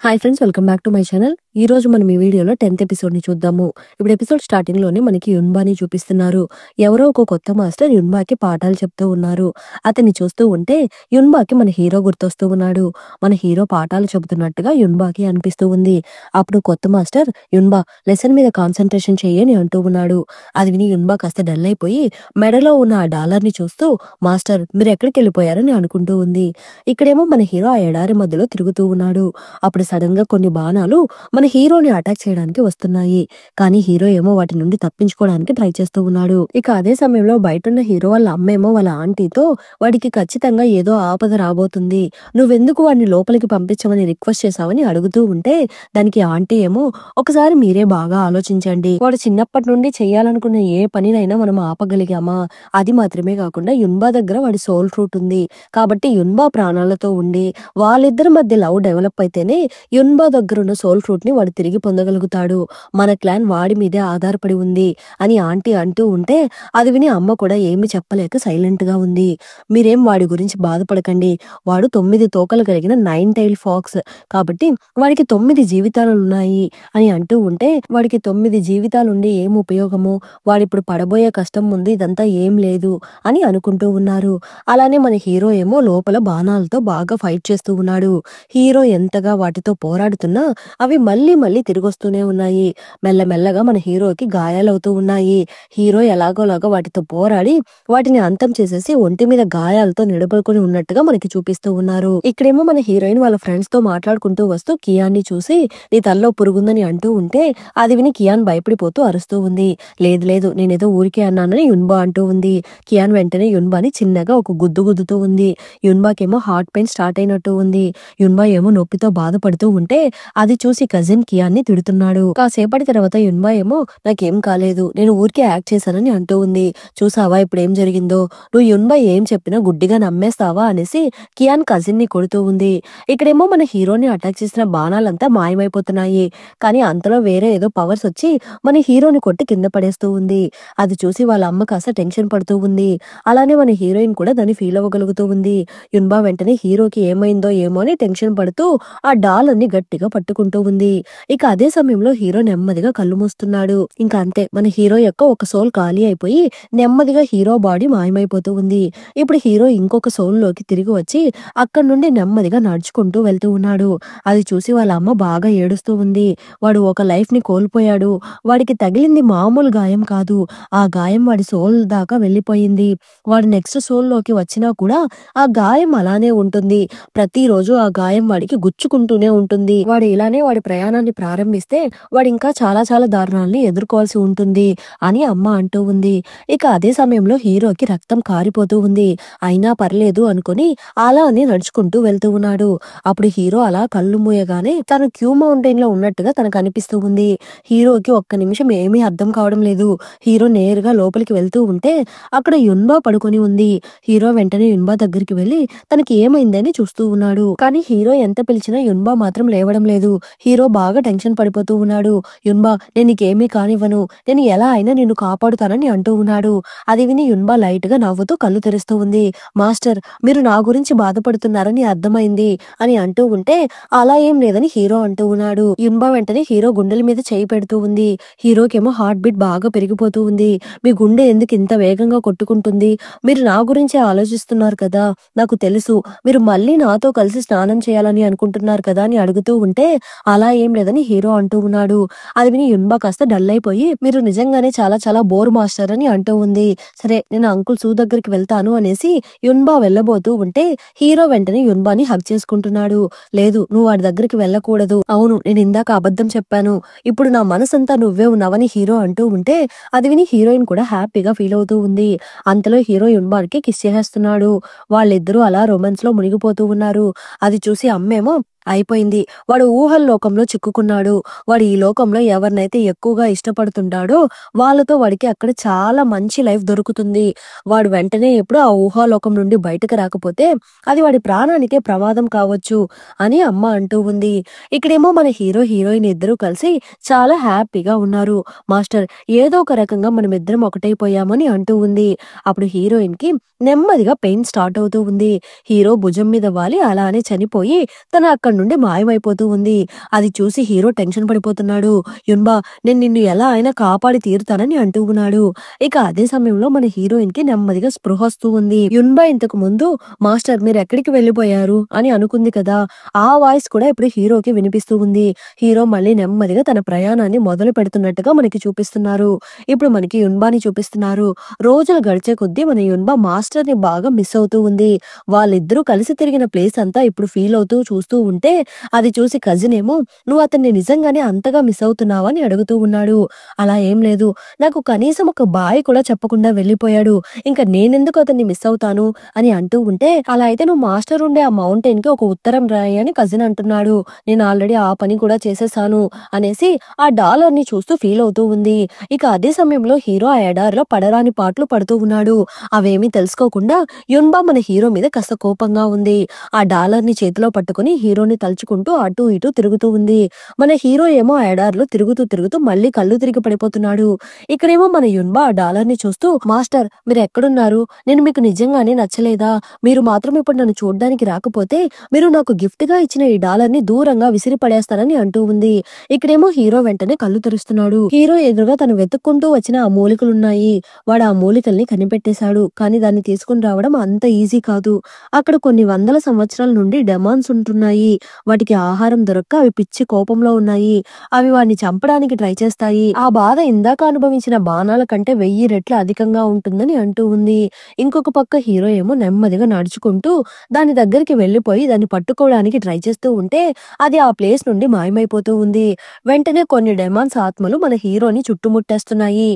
Hi friends, welcome back to my channel. ఈ రోజు మనం ఈ వీడియోలో 10th ఎపిసోడ్ ని చూద్దాము. ఇప్పుడు ఎపిసోడ్ స్టార్టింగ్ లోనే మనకి యున్బాని చూపిస్తున్నారు. ఎవరో ఒక కొత్త మాస్టర్ యున్బాకి పాఠాలు చెప్తూ ఉన్నారు. అతన్ని చూస్తూ ఉంటే యున్బాకి మన హీరో గుర్తొస్తూ ఉన్నాడు. మన హీరో పాఠాలు చెబుతున్నట్టుగా యున్బాకి అనిపిస్తూ ఉంది. అప్పుడు కొత్త మాస్టర్ యున్బా లెసన్ మీద కాన్సన్ట్రేషన్ చెయ్యని అంటూ ఉన్నాడు. అది విని యున్బా కాస్త డల్ అయిపోయి మెడలో ఉన్న ఆ డాలర్ ని చూస్తూ మాస్టర్ మీరు ఎక్కడికి వెళ్ళిపోయారని అనుకుంటూ ఉంది. ఇక్కడేమో మన హీరో ఆ ఎడారి మధ్యలో తిరుగుతూ ఉన్నాడు. అప్పుడు సడన్ గా కొన్ని బాణాలు మన హీరోని అటాక్ చేయడానికి వస్తున్నాయి. కానీ హీరో ఏమో వాటి నుండి తప్పించుకోవడానికి ట్రై చేస్తూ ఉన్నాడు. ఇక అదే సమయంలో బయటున్న హీరో వాళ్ళ అమ్మేమో వాళ్ళ ఆంటీతో వాడికి ఖచ్చితంగా ఏదో ఆపద రాబోతుంది, నువ్వెందుకు వాడిని లోపలికి పంపించమని రిక్వెస్ట్ చేశావని అడుగుతూ ఉంటే దానికి ఆంటీ ఏమో ఒకసారి మీరే బాగా ఆలోచించండి, వాడు చిన్నప్పటి నుండి చేయాలనుకున్న ఏ పనినైనా మనం ఆపగలిగామా? అది మాత్రమే కాకుండా యున్బా దగ్గర వాడి సోల్ ఫ్రూట్ ఉంది కాబట్టి యున్బా ప్రాణాలతో ఉండి వాళ్ళిద్దరి మధ్య లవ్ డెవలప్ అయితేనే యున్బా దగ్గరున్న సోల్ ఫ్రూట్ ని వాడు తిరిగి పొందగలుగుతాడు. మన క్లాన్ వాడి మీదే ఆధారపడి ఉంది అని ఆంటీ అంటూ ఉంటే అది విని అమ్మ కూడా ఏమి చెప్పలేక సైలెంట్ గా ఉంది. మీరేం వాడి గురించి బాధపడకండి, వాడు 9 తోకలు కలిగిన 9 టైల్ ఫాక్స్ కాబట్టి వాడికి 9 జీవితాలు ఉన్నాయి అని అంటూ ఉంటే వాడికి 9 జీవితాలుండి ఏం ఉపయోగము, వాడిప్పుడు పడబోయే కష్టం ముందు ఇదంతా ఏం లేదు అని అనుకుంటూ ఉన్నారు. అలానే మన హీరో ఏమో లోపల బాణాలతో బాగా ఫైట్ చేస్తూ ఉన్నాడు. హీరో ఎంతగా వాటితో పోరాడుతున్నా అవి మళ్ళీ మళ్ళీ తిరిగొస్తూనే ఉన్నాయి. మెల్లమెల్లగా మన హీరోకి గాయాలవుతూ ఉన్నాయి. హీరో ఎలాగోలాగా వాటితో పోరాడి వాటిని అంతం చేసేసి ఒంటి మీద గాయాలతో నిలబడుకొని ఉన్నట్టుగా మనకి చూపిస్తూ ఉన్నారు. ఇక్కడేమో మన హీరోయిన్ వాళ్ళ ఫ్రెండ్స్ తో మాట్లాడుకుంటూ వస్తూ కియాన్ని చూసి నీ తల్లో పురుగుందని అంటూ ఉంటే అది విని కియాన్ భయపడిపోతూ అరుస్తూ ఉంది. లేదు లేదు నేనేదో ఊరికే అన్నానని యున్బా అంటూ ఉంది. కియాన్ వెంటనే యున్బాని చిన్నగా ఒక గుద్దు గుద్దుతూ ఉంది. యున్బాకేమో హార్ట్ పెయిన్ స్టార్ట్ అయినట్టు ఉంది. యున్బా ఏమో నొప్పితో బాధపడుతూ ఉంటే అది చూసి కజిన్ కియాన్ని తిడుతున్నాడు. కాసేపటి తర్వాత యున్బా ఏమో నాకేం కాలేదు, నేను ఊరికే యాక్ట్ చేశానని అంటూ ఉంది. చూసావా ఇప్పుడు ఏం జరిగిందో, నువ్వు యున్బా ఏం చెప్పినా గుడ్డిగా నమ్మేస్తావా అనేసి కియాన్ కజిన్ ని కొడుతూ ఉంది. ఇక్కడేమో మన హీరోని అటాక్ చేసిన బాణాలంతా మాయమైపోతున్నాయి. కానీ అంతలో వేరే ఏదో పవర్స్ వచ్చి మన హీరోని కొట్టి కింద పడేస్తూ ఉంది. అది చూసి వాళ్ళ అమ్మ కాస్త టెన్షన్ పడుతూ ఉంది. అలానే మన హీరోయిన్ కూడా దాన్ని ఫీల్ అవ్వగలుగుతూ ఉంది. యున్బా వెంటనే హీరోకి ఏమైందో ఏమో అని టెన్షన్ పడుతూ ఆ డాలర్ ని గట్టిగా పట్టుకుంటూ ఉంది. ఇక అదే సమయంలో హీరో నెమ్మదిగా కళ్ళు మూస్తున్నాడు. ఇంకా అంతే, మన హీరో యొక్క ఒక సోల్ ఖాళీ అయిపోయి నెమ్మదిగా హీరో బాడీ మాయమైపోతూ ఉంది. ఇప్పుడు హీరో ఇంకొక సోల్ లోకి తిరిగి వచ్చి అక్కడి నుండి నెమ్మదిగా నడుచుకుంటూ వెళ్తూ ఉన్నాడు. అది చూసి వాళ్ళ అమ్మ బాగా ఏడుస్తూ ఉంది. వాడు ఒక లైఫ్ ని కోల్పోయాడు, వాడికి తగిలింది మామూలు గాయం కాదు, ఆ గాయం వాడి సోల్ దాకా వెళ్ళిపోయింది. వాడు నెక్స్ట్ సోల్ లోకి వచ్చినా కూడా ఆ గాయం అలానే ఉంటుంది. ప్రతిరోజు ఆ గాయం వాడికి గుచ్చుకుంటూనే ఉంటుంది. వాడు ఇలానే వాడి ప్రయాణాన్ని ప్రారంభిస్తే వాడు ఇంకా చాలా చాలా దారుణాలని ఎదుర్కోవాల్సి ఉంటుంది అని అమ్మ అంటూ ఉంది. ఇక అదే సమయంలో హీరోకి రక్తం కారిపోతూ ఉంది. అయినా పర్లేదు అనుకుని అలా అని నడుచుకుంటూ వెళ్తూ ఉన్నాడు. అప్పుడు హీరో అలా కళ్ళు మూయగానే తను క్యూ మౌంటైన్ లో ఉన్నట్టుగా తనకు అనిపిస్తూ ఉంది. హీరోకి ఒక్క నిమిషం ఏమీ అర్థం కావడం లేదు. హీరో నేరుగా లోపలికి వెళ్తూ ఉంటే అక్కడ యున్బా పడుకొని ఉంది. హీరో వెంటనే యున్బా దగ్గరికి వెళ్లి తనకి ఏమైందని చూస్తూ ఉన్నాడు. కానీ హీరో ఎంత పిలిచినా యున్బా మాత్రం లేవడం లేదు. హీరో బాగా టెన్షన్ పడిపోతూ ఉన్నాడు. యున్బా నేను నీకేమీ కానివ్వను, నేను ఎలా అయినా నిన్ను కాపాడుతానని అంటూ ఉన్నాడు. అది విని యున్బా లైట్ గా నవ్వుతూ కళ్ళు తెరుస్తూ ఉంది. మాస్టర్ మీరు నా గురించి బాధపడుతున్నారని అర్థమైంది అని అంటూ ఉంటే అలా ఏం లేదని హీరో అంటూ ఉన్నాడు. యున్బా వెంటనే హీరో గుండెల మీద చేయి పెడుతూ ఉంది. హీరోకేమో హార్ట్ బీట్ బాగా పెరిగిపోతూ ఉంది. మీ గుండె ఎందుకు ఇంత వేగంగా కొట్టుకుంటుంది, మీరు నా గురించే ఆలోచిస్తున్నారు కదా, నాకు తెలుసు మీరు మళ్ళీ నాతో కలిసి స్నానం చేయాలని అనుకుంటున్నారు కదా అని అడుగుతూ ఉంటే అలా ఏం లేదని హీరో అంటూ ఉన్నాడు. అది విని యున్బా కాస్త డల్ అయిపోయి మీరు నిజంగానే చాలా చాలా బోర్ మాస్టర్ అని అంటూ ఉంది. సరే నేను అంకుల్ సూ దగ్గరికి వెళ్తాను అనేసి యున్బా వెళ్ళబోతూ ఉంటే హీరో వెంటనే యున్బాని హగ్ చేసుకుంటున్నాడు. లేదు నువ్వు వాడి దగ్గరికి వెళ్ళకూడదు, అవును నేను ఇందాక అబద్ధం చెప్పాను, ఇప్పుడు నా మనసంతా నువ్వే ఉన్నావని హీరో అంటూ ఉంటే అది విని హీరోయిన్ కూడా హ్యాపీగా ఫీల్ అవుతూ ఉంది. అంతలో హీరో యున్బాకి కిస్ చేసేస్తున్నాడు. వాళ్ళిద్దరూ అలా రొమాన్స్ లో మునిగిపోతూ ఉన్నారు. అది చూసి అమ్మేమో అయిపోయింది, వాడు ఊహల లోకంలో చిక్కుకున్నాడు, వాడు ఈ లోకంలో ఎవరినైతే ఎక్కువగా ఇష్టపడుతుంటాడో వాళ్ళతో వాడికి అక్కడ చాలా మంచి లైఫ్ దొరుకుతుంది. వాడు వెంటనే ఎప్పుడు ఆ ఊహాలోకం నుండి బయటకు రాకపోతే అది వాడి ప్రాణానికే ప్రమాదం కావచ్చు అని అమ్మ అంటూ ఉంది. ఇక్కడేమో మన హీరో హీరోయిన్ ఇద్దరు కలిసి చాలా హ్యాపీగా ఉన్నారు. మాస్టర్ ఏదో ఒక రకంగా మనం ఇద్దరం ఒకటైపోయామని అంటూ ఉంది. అప్పుడు హీరోయిన్ కి నెమ్మదిగా పెయిన్ స్టార్ట్ అవుతూ ఉంది. హీరో భుజం మీద వాలి అలానే చనిపోయి తన అక్కడ అక్కడి నుండి మాయమైపోతూ ఉంది. అది చూసి హీరో టెన్షన్ పడిపోతున్నాడు. యున్బా, నేను నిన్ను ఎలా అయినా కాపాడి తీరుతానని అంటూ ఉన్నాడు. ఇక అదే సమయంలో మన హీరోయిన్ కి నెమ్మదిగా స్పృహ వస్తూ ఉంది. యున్బా ఇంతకు ముందు మాస్టర్ మీరు ఎక్కడికి వెళ్ళిపోయారు అని అనుకుంది కదా, ఆ వాయిస్ కూడా ఇప్పుడు హీరోకి వినిపిస్తూ ఉంది. హీరో మళ్ళీ నెమ్మదిగా తన ప్రయాణాన్ని మొదలు పెడుతున్నట్టుగా మనకి చూపిస్తున్నారు. ఇప్పుడు మనకి యున్బాని చూపిస్తున్నారు. రోజులు గడిచే కొద్దీ మన యున్బా మాస్టర్ ని బాగా మిస్ అవుతూ ఉంది. వాళ్ళిద్దరూ కలిసి తిరిగిన ప్లేస్ అంతా ఇప్పుడు ఫీల్ అవుతూ చూస్తూ ఉంటే అది చూసి కజిన్ ఏమో నువ్వు అతన్ని నిజంగానే అంతగా మిస్ అవుతున్నావా అని అడుగుతూ ఉన్నాడు. అలా ఏం లేదు, నాకు కనీసం ఒక బాయ్ కూడా చెప్పకుండా వెళ్ళిపోయాడు, ఇంకా నేనెందుకు అతన్ని మిస్ అవుతాను అని అంటూ ఉంటే, అలా అయితే నువ్వు మాస్టర్ ఉండే ఆ మౌంటైన్ కి ఒక ఉత్తరం రాయి అని కజిన్ అంటున్నాడు. నేను ఆల్రెడీ ఆ పని కూడా చేసేసాను అనేసి ఆ డాలర్ ని చూస్తూ ఫీల్ అవుతూ ఉంది. ఇక అదే సమయంలో హీరో ఆ ఎడారిలో పడరాని పాటలు పడుతూ ఉన్నాడు. అవేమీ తెలుసుకోకుండా యున్బా మన హీరో మీద కాస్త కోపంగా ఉంది. ఆ డాలర్ ని చేతిలో పట్టుకుని హీరోని తలుచుకుంటూ అటు ఇటు తిరుగుతూ ఉంది. మన హీరో ఏమో ఆ ఎడారిలో తిరుగుతూ తిరుగుతూ మళ్ళీ కళ్ళు తిరిగి పడిపోతున్నాడు. ఇక్కడేమో మన యున్బా ఆ డాలర్ ని చూస్తూ మాస్టర్ మీరు ఎక్కడున్నారు, నేను మీకు నిజంగానే నచ్చలేదా, మీరు మాత్రం ఇప్పుడు నన్ను చూడ్డానికి రాకపోతే మీరు నాకు గిఫ్ట్ గా ఇచ్చిన ఈ డాలర్ ని దూరంగా విసిరి పడేస్తానని అంటూ ఉంది. ఇక్కడేమో హీరో వెంటనే కళ్ళు తెరుస్తున్నాడు. హీరో ఎదురుగా తను వెతుక్కుంటూ వచ్చిన ఆ మూలికలున్నాయి. వాడు ఆ మూలికల్ని కనిపెట్టేశాడు. కానీ దాన్ని తీసుకుని రావడం అంత ఈజీ కాదు. అక్కడ కొన్ని వందల సంవత్సరాల నుండి డెమాన్స్ ఉంటున్నాయి. వాటికి ఆహారం దొరక్క అవి పిచ్చి కోపంలో ఉన్నాయి. అవి వాడిని చంపడానికి ట్రై చేస్తాయి. ఆ బాధ ఇందాక అనుభవించిన బాణాల కంటే 1000 రెట్లు అధికంగా ఉంటుందని అంటూ ఉంది. ఇంకొక పక్క హీరో ఏమో నెమ్మదిగా నడుచుకుంటూ దాని దగ్గరికి వెళ్లిపోయి దాన్ని పట్టుకోవడానికి ట్రై చేస్తూ ఉంటే అది ఆ ప్లేస్ నుండి మాయమైపోతూ ఉంది. వెంటనే కొన్ని డెమాన్స్ ఆత్మలు మన హీరోని చుట్టుముట్టేస్తున్నాయి.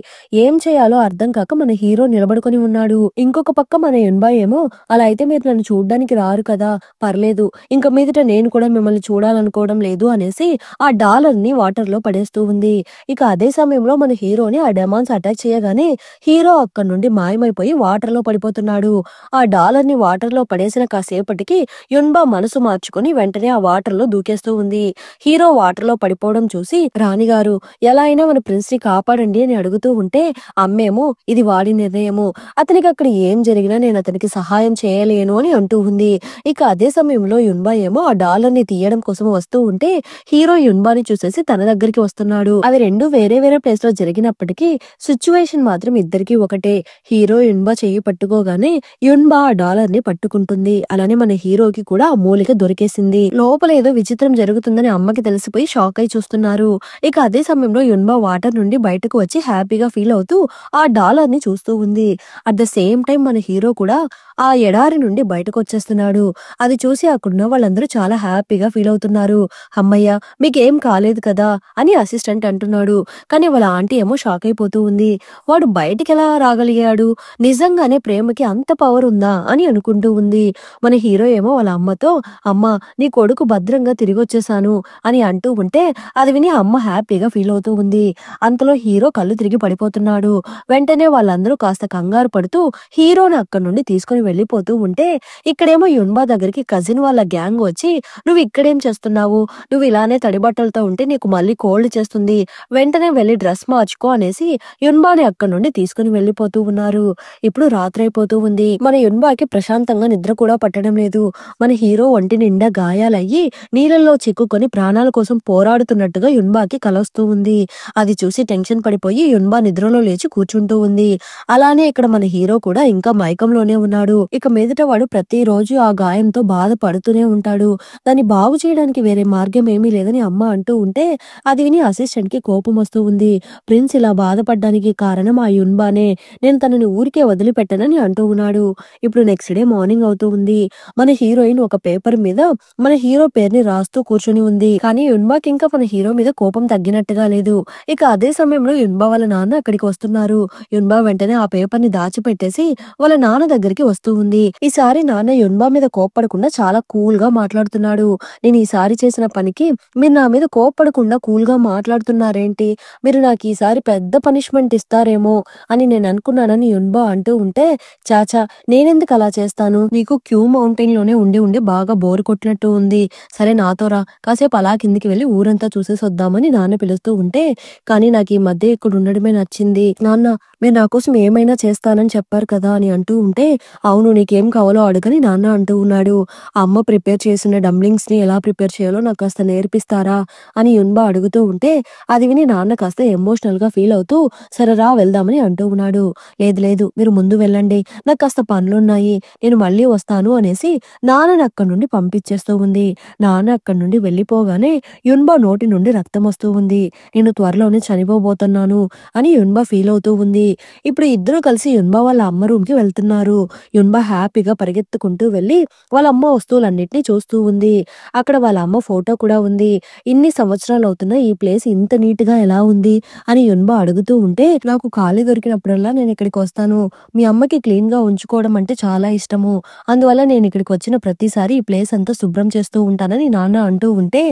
ఏం చేయాలో అర్థం కాక మన హీరో నిలబడుకొని ఉన్నాడు. ఇంకొక పక్క మన యున్బాయ్ ఏమో అలా అయితే మీరు నన్ను చూడ్డానికి రారు కదా, పర్లేదు, ఇంక మీదట నేను కూడా మిమ్మల్ని చూడాలనుకోవడం లేదు అనేసి ఆ డాలర్ ని వాటర్ లో పడేస్తూ ఉంది. ఇక అదే సమయంలో మన హీరోని ఆ డెమాన్స్ అటాక్ చేయగానే హీరో అక్కడి నుండి మాయమైపోయి వాటర్ లో పడిపోతున్నాడు. ఆ డాలర్ ని వాటర్ లో పడేసిన కాసేపటికి యున్బా మనసు మార్చుకొని వెంటనే ఆ వాటర్ లో దూకేస్తూ ఉంది. హీరో వాటర్ లో పడిపోవడం చూసి రాణిగారు ఎలా అయినా మన ప్రిన్స్ ని కాపాడండి అని అడుగుతూ ఉంటే అమ్మేమో ఇది వాడి నిర్ణయము, అతనికి అక్కడ ఏం జరిగినా నేను అతనికి సహాయం చేయలేను అని అంటూ ఉంది. ఇక అదే సమయంలో యున్బా ఏమో ఆ డాలర్ ని తీయడం కోసం వస్తూ ఉంటే హీరో యున్బాని చూసేసి తన దగ్గరికి వస్తున్నాడు. అవి రెండు వేరే వేరే ప్లేస్ లో జరిగినప్పటికీ సిచ్యువేషన్ మాత్రం ఇద్దరికి ఒకటే. హీరో యున్బా చెయ్యి పట్టుకోగానే యున్బా ఆ డాలర్ ని పట్టుకుంటుంది. అలానే మన హీరోకి కూడా ఆ మూలిక దొరికేసింది. లోపల ఏదో విచిత్రం జరుగుతుందని అమ్మకి తెలిసిపోయి షాక్ అయి చూస్తున్నారు. ఇక అదే సమయంలో యున్బా వాటర్ నుండి బయటకు వచ్చి హ్యాపీగా ఫీల్ అవుతూ ఆ డాలర్ ని చూస్తూ ఉంది. అట్ ద సేమ్ టైం మన హీరో కూడా ఆ ఎడారి నుండి బయటకు వచ్చేస్తున్నాడు. అది చూసి అక్కడున్న వాళ్ళందరూ చాలా హ్యాపీగా ఫీల్ అవుతున్నారు. అమ్మయ్య మీకేం కాలేదు కదా అని అసిస్టెంట్ అంటున్నాడు. కానీ వాళ్ళ ఆంటీ ఏమో షాక్ అయిపోతూ ఉంది. వాడు బయటికి ఎలా రాగలిగాడు, నిజంగానే ప్రేమకి అంత పవర్ ఉందా అని అనుకుంటూ ఉంది. మన హీరో ఏమో వాళ్ళ అమ్మతో అమ్మ నీ కొడుకు భద్రంగా తిరిగి వచ్చేసాను అని అంటూ ఉంటే అది విని అమ్మ హ్యాపీగా ఫీల్ అవుతూ ఉంది. అంతలో హీరో కళ్ళు తిరిగి పడిపోతున్నాడు. వెంటనే వాళ్ళందరూ కాస్త కంగారు పడుతూ హీరోని అక్కడి నుండి తీసుకుని వెళ్ళిపోతూ ఉంటే ఇక్కడేమో యున్బా దగ్గరికి కజిన్ వాళ్ళ గ్యాంగ్ వచ్చి నువ్వు ఇక్కడేం చేస్తున్నావు, నువ్వు ఇలానే తడి బట్టలతో ఉంటే నీకు మళ్ళీ కోల్డ్ చేస్తుంది, వెంటనే వెళ్ళి డ్రెస్ మార్చుకో అనేసి యున్బాని అక్కడి నుండి తీసుకుని వెళ్ళిపోతూ ఉన్నారు. ఇప్పుడు రాత్రైపోతూ ఉంది. మన యున్బాకి ప్రశాంతంగా నిద్ర కూడా పట్టడం లేదు. మన హీరో ఒంటి నిండా గాయాలయ్యి నీళ్ళల్లో చిక్కుకొని ప్రాణాల కోసం పోరాడుతున్నట్టుగా యున్బాకి కలొస్తూ ఉంది. అది చూసి టెన్షన్ పడిపోయి యున్బా నిద్రలో లేచి కూర్చుంటూ ఉంది. అలానే ఇక్కడ మన హీరో కూడా ఇంకా మైకంలోనే ఉన్నాడు. ఇక మీదట వాడు ప్రతిరోజు ఆ గాయంతో బాధపడుతూనే ఉంటాడు. దాన్ని బాగు చేయడానికి వేరే మార్గం ఏమీ లేదని అమ్మ అంటూ ఉంటే అది విని అసిస్టెంట్ కి కోపం వస్తూ ఉంది. ప్రిన్స్ ఇలా బాధపడ్డానికి కారణం ఆ యున్బానే, నేను తనని ఊరికే వదిలిపెట్టనని అంటూ ఉన్నాడు. ఇప్పుడు నెక్స్ట్ డే మార్నింగ్ అవుతూ ఉంది. మన హీరోయిన్ ఒక పేపర్ మీద మన హీరో పేరుని రాస్తూ కూర్చొని ఉంది. కానీ యున్బాకి ఇంకా మన హీరో మీద కోపం తగ్గినట్టుగా లేదు. ఇక అదే సమయంలో యున్బా వాళ్ళ నాన్న అక్కడికి వస్తున్నారు. యున్బా వెంటనే ఆ పేపర్ ని దాచిపెట్టేసి వాళ్ళ నాన్న దగ్గరికి వస్తూ ఉంది. ఈసారి నాన్న యున్బా మీద కోప్పడకుండా చాలా కూల్ గా మాట్లాడుతున్నాడు. నేను ఈసారి చేసిన పనికి మీరు నా మీద కోప్పడకుండా కూల్ గా మాట్లాడుతున్నారేంటి, మీరు నాకు ఈసారి పెద్ద పనిష్మెంట్ ఇస్తారేమో అని నేను అనుకున్నానని యున్బా అంటూ ఉంటే చాచా నేనెందుకు అలా చేస్తాను, నీకు క్యూ మౌంటైన్ లోనే ఉండి ఉండి బాగా బోర్ కొట్టినట్టు ఉంది, సరే నాతో రా, కాసేపు అలా కిందికి వెళ్ళి ఊరంతా చూసేసి వద్దామని నాన్న పిలుస్తూ ఉంటే కానీ నాకు ఈ మధ్య ఇక్కడ ఉండడమే నచ్చింది నాన్న, మీరు నా కోసం ఏమైనా చేస్తానని చెప్పారు కదా అని అంటూ ఉంటే అవును నీకేం కావాలో అడగని నాన్న అంటూ ఉన్నాడు. అమ్మ ప్రిపేర్ చేసిన డమ్లీ డంబ్లింగ్స్ ని ఎలా ప్రిపేర్ చేయాలో నాకు కాస్త నేర్పిస్తారా అని యున్బా అడుగుతూ ఉంటే అది విని నాన్న కాస్త ఎమోషనల్ గా ఫీల్ అవుతూ సరే రా వెళ్దామని అంటూ ఉన్నాడు. లేదు లేదు మీరు ముందు వెళ్ళండి, నాకు కాస్త పనులున్నాయి, నేను మళ్ళీ వస్తాను అనేసి నాన్నని అక్కడి నుండి పంపించేస్తూ ఉంది. నాన్న అక్కడి నుండి వెళ్ళిపోగానే యున్బా నోటి నుండి రక్తం వస్తూ ఉంది. నేను త్వరలోనే చనిపోబోతున్నాను అని యున్బా ఫీల్ అవుతూ ఉంది. ఇప్పుడు ఇద్దరు కలిసి యున్బా వాళ్ళ అమ్మ రూమ్ కి వెళ్తున్నారు. యున్బా హ్యాపీగా పరిగెత్తుకుంటూ వెళ్ళి వాళ్ళ అమ్మ వస్తువులన్నిటిని చూస్తూ ఉంది. అక్కడ వాళ్ళ అమ్మ ఫోటో కూడా ఉంది. ఇన్ని సంవత్సరాలు అవుతున్నా ఈ ప్లేస్ ఇంత నీట్ గా ఎలా ఉంది అని యున్బా అడుగుతూ ఉంటే నాకు ఖాళీ దొరికినప్పుడల్లా నేను ఇక్కడికి వస్తాను. మీ అమ్మకి క్లీన్ గా ఉంచుకోవడం అంటే చాలా ఇష్టము. అందువల్ల నేను ఇక్కడికి వచ్చిన ప్రతిసారి ఈ ప్లేస్ అంతా శుభ్రం చేస్తూ ఉంటానని నాన్న అంటూ ఉంటే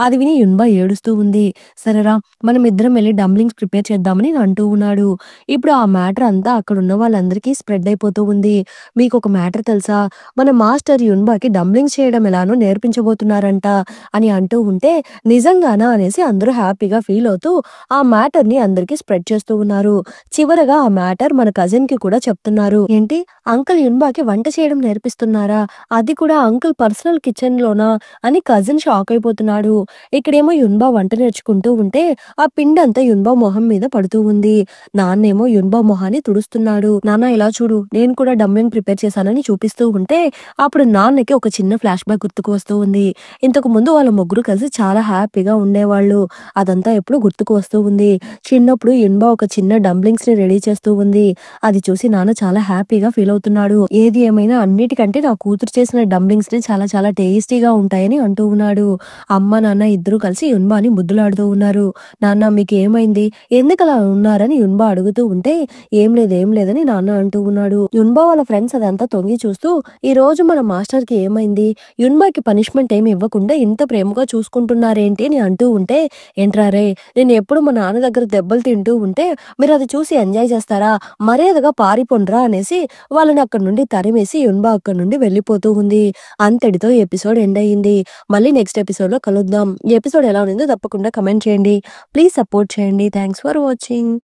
అది విని యున్బా ఏడుస్తూ ఉంది. సరేరా మనం ఇద్దరం వెళ్లి డంబ్లింగ్స్ ప్రిపేర్ చేద్దామని అంటూ ఉన్నాడు. ఇప్పుడు ఆ మ్యాటర్ అంతా అక్కడ ఉన్న వాళ్ళందరికీ స్ప్రెడ్ అయిపోతూ ఉంది. మీకు ఒక మ్యాటర్ తెలుసా, మన మాస్టర్ యున్బాకి డంబ్లింగ్స్ చేయడం ఎలానో నేర్పించబోతున్నారంట అని అంటూ ఉంటే నిజంగానా అనేసి అందరూ హ్యాపీగా ఫీల్ అవుతూ ఆ మ్యాటర్ ని అందరికీ స్ప్రెడ్ చేస్తూ ఉన్నారు. చివరగా ఆ మ్యాటర్ మన కజిన్ కి కూడా చెప్తున్నారు. ఏంటి అంకుల్ యున్బాకి వంట చేయడం నేర్పిస్తున్నారా, అది కూడా అంకుల్ పర్సనల్ కిచెన్ లోనా అని కజిన్ షాక్ అయిపోతున్నాడు. ఇక్కడేమో యున్బా వంట నేర్చుకుంటూ ఉంటే ఆ పిండంతా యున్బా మొహం మీద పడుతూ ఉంది. నాన్నేమో యున్బా మొహాన్ని తుడుస్తున్నాడు. నాన్న ఇలా చూడు నేను కూడా డంబ్లింగ్ ప్రిపేర్ చేశానని చూపిస్తూ ఉంటే అప్పుడు నాన్నకి ఒక చిన్న ఫ్లాష్ బ్యాక్ గుర్తుకు వస్తూ ఉంది. ఇంతకు ముందు వాళ్ళ ముగ్గురు కలిసి చాలా హ్యాపీగా ఉండేవాళ్ళు. అదంతా ఎప్పుడు గుర్తుకు వస్తూ ఉంది. చిన్నప్పుడు యున్బా ఒక చిన్న డంబ్లింగ్స్ ని రెడీ చేస్తూ ఉంది. అది చూసి నాన్న చాలా హ్యాపీగా ఫీల్ అవుతున్నాడు. ఏది ఏమైనా అన్నిటికంటే నా కూతురు చేసిన డంబ్లింగ్స్ ని చాలా చాలా టేస్టీగా ఉంటాయని అంటూ ఉన్నాడు. అమ్మ నాన్న ఇద్దరు కలిసి యున్బాని ముద్దులాడుతూ ఉన్నారు. నాన్న మీకు ఏమైంది, ఎందుకు అలా ఉన్నారని యున్బా అడుగుతూ ఉంటే ఏం లేదని నాన్న అంటూ ఉన్నాడు. యున్బా వాళ్ళ ఫ్రెండ్స్ అదంతా తొంగి చూస్తూ ఈ రోజు మన మాస్టర్ కి ఏమైంది, యున్బాకి పనిష్మెంట్ ఏమి ఇవ్వకుండా ఇంత ప్రేమగా చూసుకుంటున్నారేంటి అని అంటూ ఉంటే ఏంట్రా రే నేను ఎప్పుడు మా నాన్న దగ్గర దెబ్బలు తింటూ ఉంటే మీరు అది చూసి ఎంజాయ్ చేస్తారా, మర్యాదగా పారిపోండ్రా అనేసి వాళ్ళని అక్కడి నుండి తరిమేసి యున్బా అక్కడి నుండి వెళ్ళిపోతూ ఉంది. అంతటితో ఎపిసోడ్ ఎండ్ అయ్యింది. మళ్ళీ నెక్స్ట్ ఎపిసోడ్ లో కలుద్దాం. ఈ ఎపిసోడ్ ఎలా ఉందో తప్పకుండా కమెంట్ చేయండి. ప్లీజ్ సపోర్ట్ చేయండి. Thanks for watching.